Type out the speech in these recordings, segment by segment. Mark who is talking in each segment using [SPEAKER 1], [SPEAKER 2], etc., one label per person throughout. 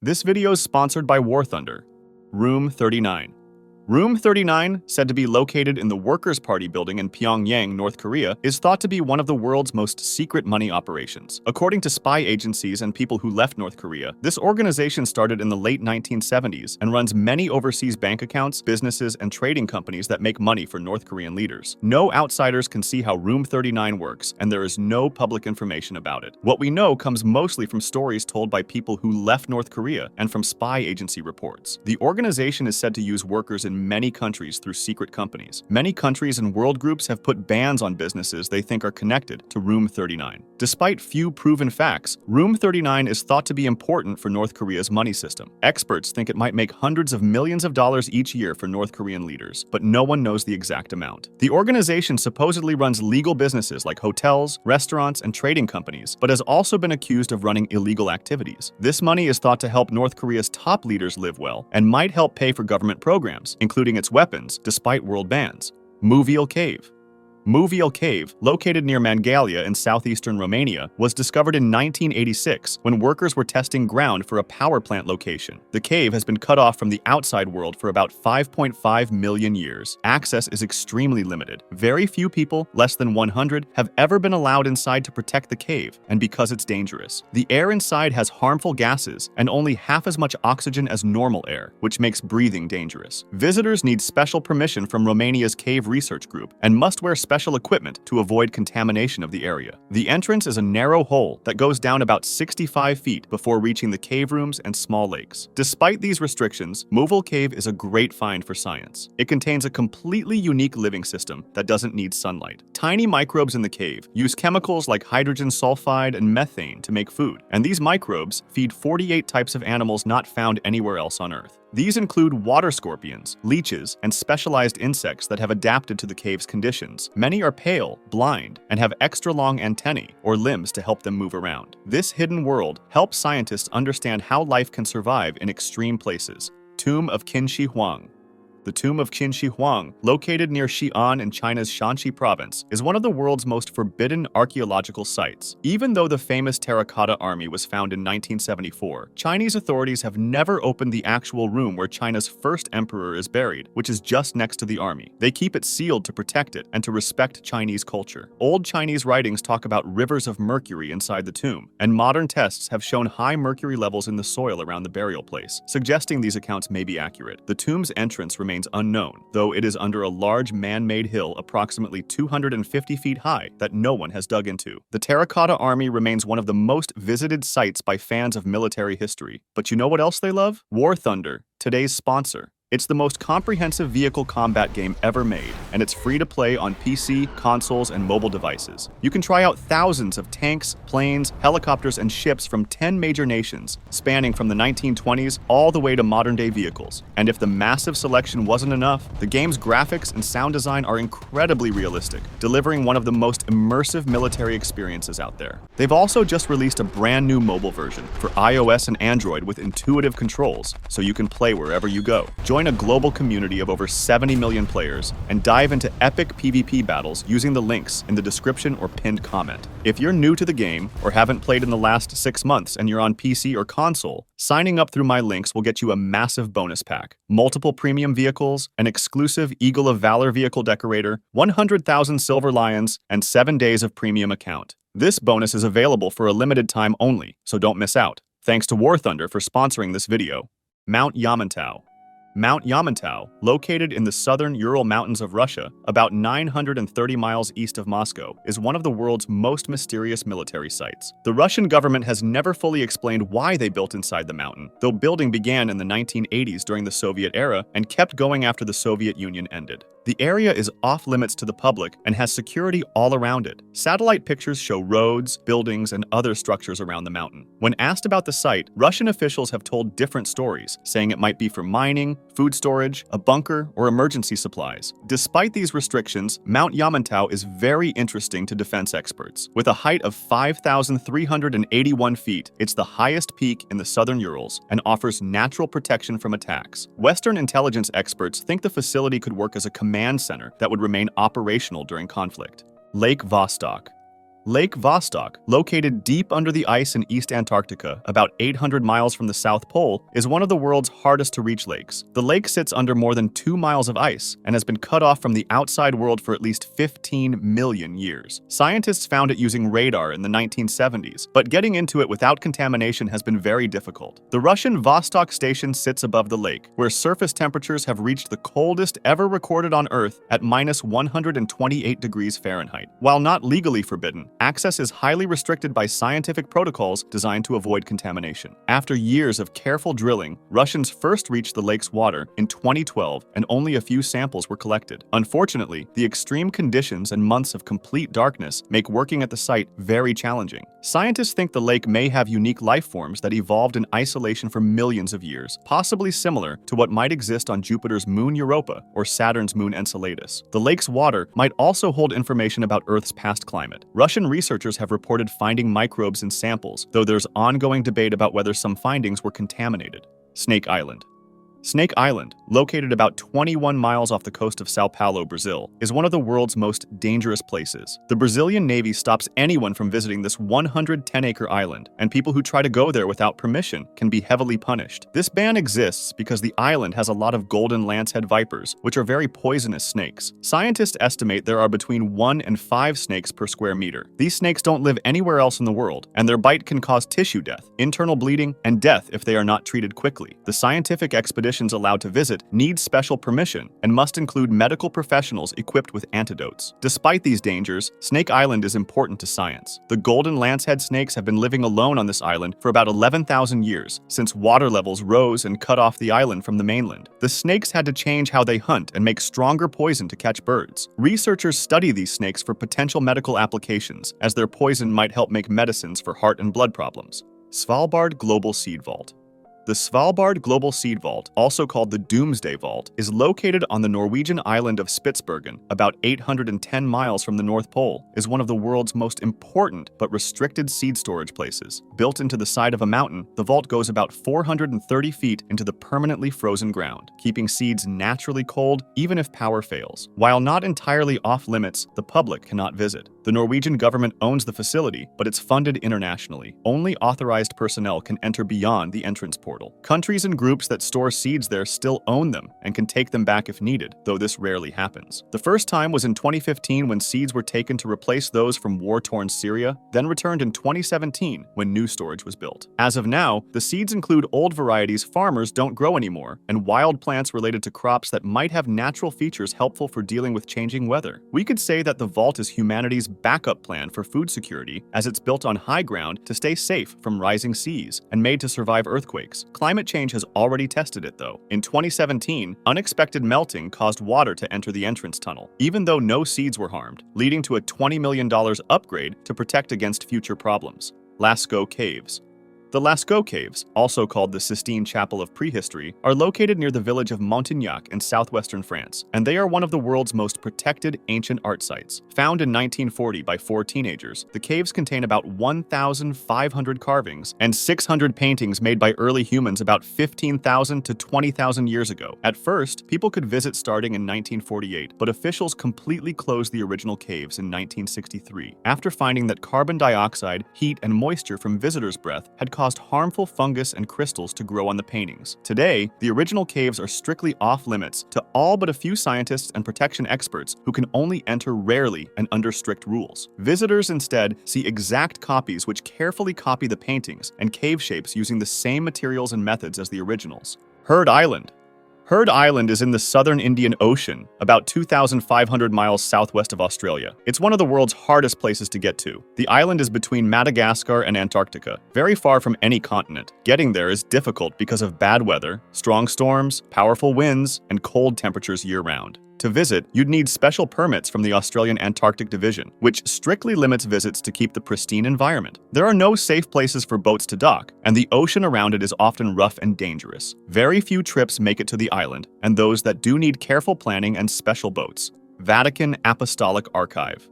[SPEAKER 1] This video is sponsored by War Thunder. Room 39. Room 39, said to be located in the Workers' Party building in Pyongyang, North Korea, is thought to be one of the world's most secret money operations. According to spy agencies and people who left North Korea, this organization started in the late 1970s and runs many overseas bank accounts, businesses, and trading companies that make money for North Korean leaders. No outsiders can see how Room 39 works, and there is no public information about it. What we know comes mostly from stories told by people who left North Korea and from spy agency reports. The organization is said to use workers in many countries through secret companies. Many countries and world groups have put bans on businesses they think are connected to Room 39. Despite few proven facts, Room 39 is thought to be important for North Korea's money system. Experts think it might make hundreds of millions of dollars each year for North Korean leaders, but no one knows the exact amount. The organization supposedly runs legal businesses like hotels, restaurants, and trading companies, but has also been accused of running illegal activities. This money is thought to help North Korea's top leaders live well and might help pay for government programs, including its weapons, despite world bans. Movile Cave. Movile Cave, located near Mangalia in southeastern Romania, was discovered in 1986 when workers were testing ground for a power plant location. The cave has been cut off from the outside world for about 5.5 million years. Access is extremely limited. Very few people, less than 100, have ever been allowed inside to protect the cave, and because it's dangerous. The air inside has harmful gases and only half as much oxygen as normal air, which makes breathing dangerous. Visitors need special permission from Romania's Cave Research Group and must wear special equipment to avoid contamination of the area. The entrance is a narrow hole that goes down about 65 feet before reaching the cave rooms and small lakes. Despite these restrictions, Movile Cave is a great find for science. It contains a completely unique living system that doesn't need sunlight. Tiny microbes in the cave use chemicals like hydrogen sulfide and methane to make food, and these microbes feed 48 types of animals not found anywhere else on Earth. These include water scorpions, leeches, and specialized insects that have adapted to the cave's conditions. Many are pale, blind, and have extra long antennae or limbs to help them move around. This hidden world helps scientists understand how life can survive in extreme places. Tomb of Qin Shi Huang. The tomb of Qin Shi Huang, located near Xi'an in China's Shanxi province, is one of the world's most forbidden archaeological sites. Even though the famous terracotta army was found in 1974, Chinese authorities have never opened the actual room where China's first emperor is buried, which is just next to the army. They keep it sealed to protect it and to respect Chinese culture. Old Chinese writings talk about rivers of mercury inside the tomb, and modern tests have shown high mercury levels in the soil around the burial place, suggesting these accounts may be accurate. The tomb's entrance remains unknown, though it is under a large man-made hill approximately 250 feet high that no one has dug into. The Terracotta Army remains one of the most visited sites by fans of military history. But you know what else they love? War Thunder, today's sponsor. It's the most comprehensive vehicle combat game ever made, and it's free to play on PC, consoles, and mobile devices. You can try out thousands of tanks, planes, helicopters, and ships from 10 major nations, spanning from the 1920s all the way to modern-day vehicles. And if the massive selection wasn't enough, the game's graphics and sound design are incredibly realistic, delivering one of the most immersive military experiences out there. They've also just released a brand new mobile version for iOS and Android with intuitive controls, so you can play wherever you go. Join a global community of over 70 million players and dive into epic PvP battles using the links in the description or pinned comment. If you're new to the game or haven't played in the last 6 months and you're on PC or console, signing up through my links will get you a massive bonus pack, multiple premium vehicles, an exclusive Eagle of Valor vehicle decorator, 100,000 silver lions, and 7 days of premium account. This bonus is available for a limited time only, so don't miss out. Thanks to War Thunder for sponsoring this video. Mount Yamantau. Mount Yamantau, located in the southern Ural Mountains of Russia, about 930 miles east of Moscow, is one of the world's most mysterious military sites. The Russian government has never fully explained why they built inside the mountain, though building began in the 1980s during the Soviet era and kept going after the Soviet Union ended. The area is off-limits to the public and has security all around it. Satellite pictures show roads, buildings, and other structures around the mountain. When asked about the site, Russian officials have told different stories, saying it might be for mining, food storage, a bunker, or emergency supplies. Despite these restrictions, Mount Yamantau is very interesting to defense experts. With a height of 5,381 feet, it's the highest peak in the southern Urals and offers natural protection from attacks. Western intelligence experts think the facility could work as a command center that would remain operational during conflict. Lake Vostok. Lake Vostok, located deep under the ice in East Antarctica, about 800 miles from the South Pole, is one of the world's hardest-to-reach lakes. The lake sits under more than 2 miles of ice and has been cut off from the outside world for at least 15 million years. Scientists found it using radar in the 1970s, but getting into it without contamination has been very difficult. The Russian Vostok station sits above the lake, where surface temperatures have reached the coldest ever recorded on Earth at minus 128 degrees Fahrenheit. While not legally forbidden, access is highly restricted by scientific protocols designed to avoid contamination. After years of careful drilling, Russians first reached the lake's water in 2012, and only a few samples were collected. Unfortunately, the extreme conditions and months of complete darkness make working at the site very challenging. Scientists think the lake may have unique life forms that evolved in isolation for millions of years, possibly similar to what might exist on Jupiter's moon Europa or Saturn's moon Enceladus. The lake's water might also hold information about Earth's past climate. Russian researchers have reported finding microbes in samples, though there's ongoing debate about whether some findings were contaminated. Snake Island. Snake Island, located about 21 miles off the coast of Sao Paulo, Brazil, is one of the world's most dangerous places. The Brazilian Navy stops anyone from visiting this 110-acre island, and people who try to go there without permission can be heavily punished. This ban exists because the island has a lot of golden lancehead vipers, which are very poisonous snakes. Scientists estimate there are between 1 and 5 snakes per square meter. These snakes don't live anywhere else in the world, and their bite can cause tissue death, internal bleeding, and death if they are not treated quickly. The scientific expeditions allowed to visit need special permission and must include medical professionals equipped with antidotes. Despite these dangers, Snake Island is important to science. The golden lancehead snakes have been living alone on this island for about 11,000 years, since water levels rose and cut off the island from the mainland. The snakes had to change how they hunt and make stronger poison to catch birds. Researchers study these snakes for potential medical applications, as their poison might help make medicines for heart and blood problems. Svalbard Global Seed Vault. The Svalbard Global Seed Vault, also called the Doomsday Vault, is located on the Norwegian island of Spitsbergen, about 810 miles from the North Pole, is one of the world's most important but restricted seed storage places. Built into the side of a mountain, the vault goes about 430 feet into the permanently frozen ground, keeping seeds naturally cold even if power fails. While not entirely off-limits, the public cannot visit. The Norwegian government owns the facility, but it's funded internationally. Only authorized personnel can enter beyond the entrance portal. Countries and groups that store seeds there still own them and can take them back if needed, though this rarely happens. The first time was in 2015 when seeds were taken to replace those from war-torn Syria, then returned in 2017 when new storage was built. As of now, the seeds include old varieties farmers don't grow anymore and wild plants related to crops that might have natural features helpful for dealing with changing weather. We could say that the vault is humanity's backup plan for food security, as it's built on high ground to stay safe from rising seas and made to survive earthquakes. Climate change has already tested it, though. In 2017, unexpected melting caused water to enter the entrance tunnel, even though no seeds were harmed, leading to a $20 million upgrade to protect against future problems. Lascaux Caves. The Lascaux Caves, also called the Sistine Chapel of Prehistory, are located near the village of Montignac in southwestern France, and they are one of the world's most protected ancient art sites. Found in 1940 by 4 teenagers, the caves contain about 1,500 carvings and 600 paintings made by early humans about 15,000 to 20,000 years ago. At first, people could visit starting in 1948, but officials completely closed the original caves in 1963, after finding that carbon dioxide, heat, and moisture from visitors' breath had caused harmful fungus and crystals to grow on the paintings. Today, the original caves are strictly off-limits to all but a few scientists and protection experts who can only enter rarely and under strict rules. Visitors instead see exact copies which carefully copy the paintings and cave shapes using the same materials and methods as the originals. Heard Island. Heard Island is in the southern Indian Ocean, about 2,500 miles southwest of Australia. It's one of the world's hardest places to get to. The island is between Madagascar and Antarctica, very far from any continent. Getting there is difficult because of bad weather, strong storms, powerful winds, and cold temperatures year-round. To visit, you'd need special permits from the Australian Antarctic Division, which strictly limits visits to keep the pristine environment. There are no safe places for boats to dock, and the ocean around it is often rough and dangerous. Very few trips make it to the island, and those that do need careful planning and special boats. Vatican Apostolic Archive.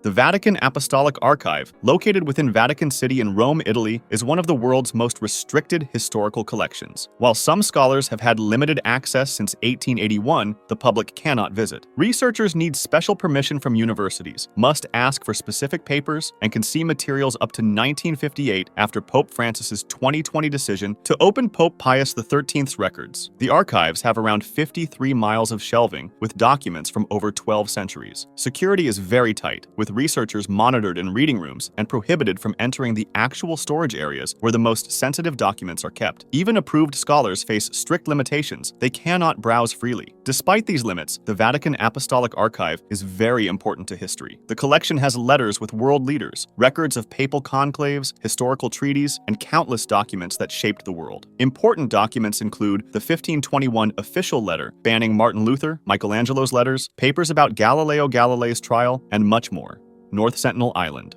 [SPEAKER 1] The Vatican Apostolic Archive, located within Vatican City in Rome, Italy, is one of the world's most restricted historical collections. While some scholars have had limited access since 1881, the public cannot visit. Researchers need special permission from universities, must ask for specific papers, and can see materials up to 1958 after Pope Francis's 2020 decision to open Pope Pius XIII's records. The archives have around 53 miles of shelving, with documents from over 12 centuries. Security is very tight, with researchers monitored in reading rooms and prohibited from entering the actual storage areas where the most sensitive documents are kept. Even approved scholars face strict limitations. They cannot browse freely. Despite these limits, the Vatican Apostolic Archive is very important to history. The collection has letters with world leaders, records of papal conclaves, historical treaties, and countless documents that shaped the world. Important documents include the 1521 official letter banning Martin Luther, Michelangelo's letters, papers about Galileo Galilei's trial, and much more. North Sentinel Island.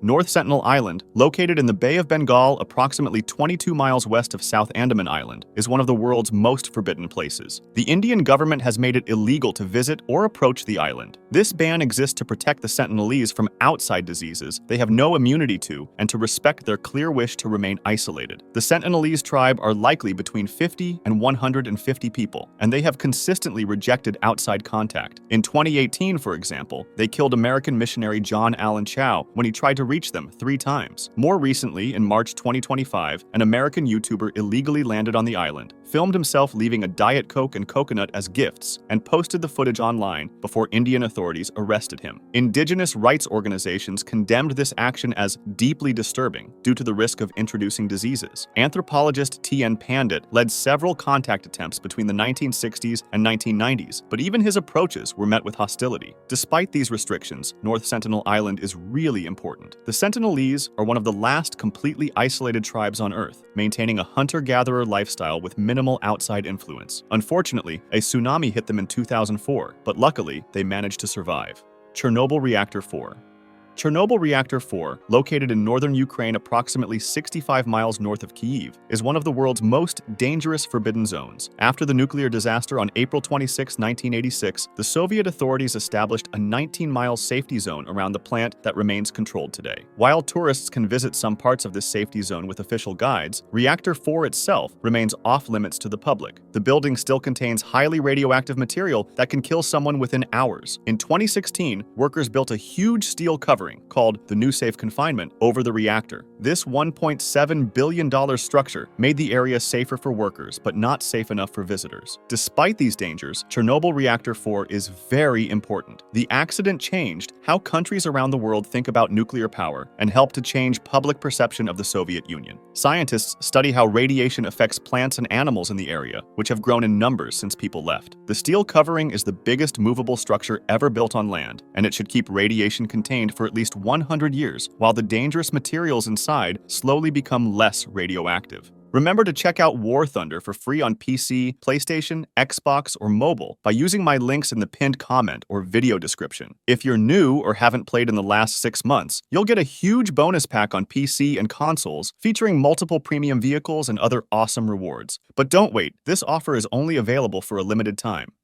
[SPEAKER 1] North Sentinel Island, located in the Bay of Bengal approximately 22 miles west of South Andaman Island, is one of the world's most forbidden places. The Indian government has made it illegal to visit or approach the island. This ban exists to protect the Sentinelese from outside diseases they have no immunity to and to respect their clear wish to remain isolated. The Sentinelese tribe are likely between 50 and 150 people, and they have consistently rejected outside contact. In 2018, for example, they killed American missionary John Allen Chow when he tried to reach them 3 times. More recently, in March 2025, an American YouTuber illegally landed on the island, filmed himself leaving a Diet Coke and coconut as gifts, and posted the footage online before Indian authorities arrested him. Indigenous rights organizations condemned this action as deeply disturbing due to the risk of introducing diseases. Anthropologist T.N. Pandit led several contact attempts between the 1960s and 1990s, but even his approaches were met with hostility. Despite these restrictions, North Sentinel Island is really important. The Sentinelese are one of the last completely isolated tribes on Earth, maintaining a hunter-gatherer lifestyle with minimal outside influence. Unfortunately, a tsunami hit them in 2004, but luckily, they managed to survive. Chernobyl Reactor 4. Chernobyl Reactor 4, located in northern Ukraine approximately 65 miles north of Kyiv, is one of the world's most dangerous forbidden zones. After the nuclear disaster on April 26, 1986, the Soviet authorities established a 19-mile safety zone around the plant that remains controlled today. While tourists can visit some parts of this safety zone with official guides, Reactor 4 itself remains off-limits to the public. The building still contains highly radioactive material that can kill someone within hours. In 2016, workers built a huge steel covering called the New Safe Confinement over the reactor. This $1.7 billion structure made the area safer for workers, but not safe enough for visitors. Despite these dangers, Chernobyl Reactor 4 is very important. The accident changed how countries around the world think about nuclear power and helped to change public perception of the Soviet Union. Scientists study how radiation affects plants and animals in the area, which have grown in numbers since people left. The steel covering is the biggest movable structure ever built on land, and it should keep radiation contained for at least 100 years, while the dangerous materials inside slowly become less radioactive. Remember to check out War Thunder for free on PC, PlayStation, Xbox, or mobile by using my links in the pinned comment or video description. If you're new or haven't played in the last 6 months, you'll get a huge bonus pack on PC and consoles featuring multiple premium vehicles and other awesome rewards. But don't wait, this offer is only available for a limited time.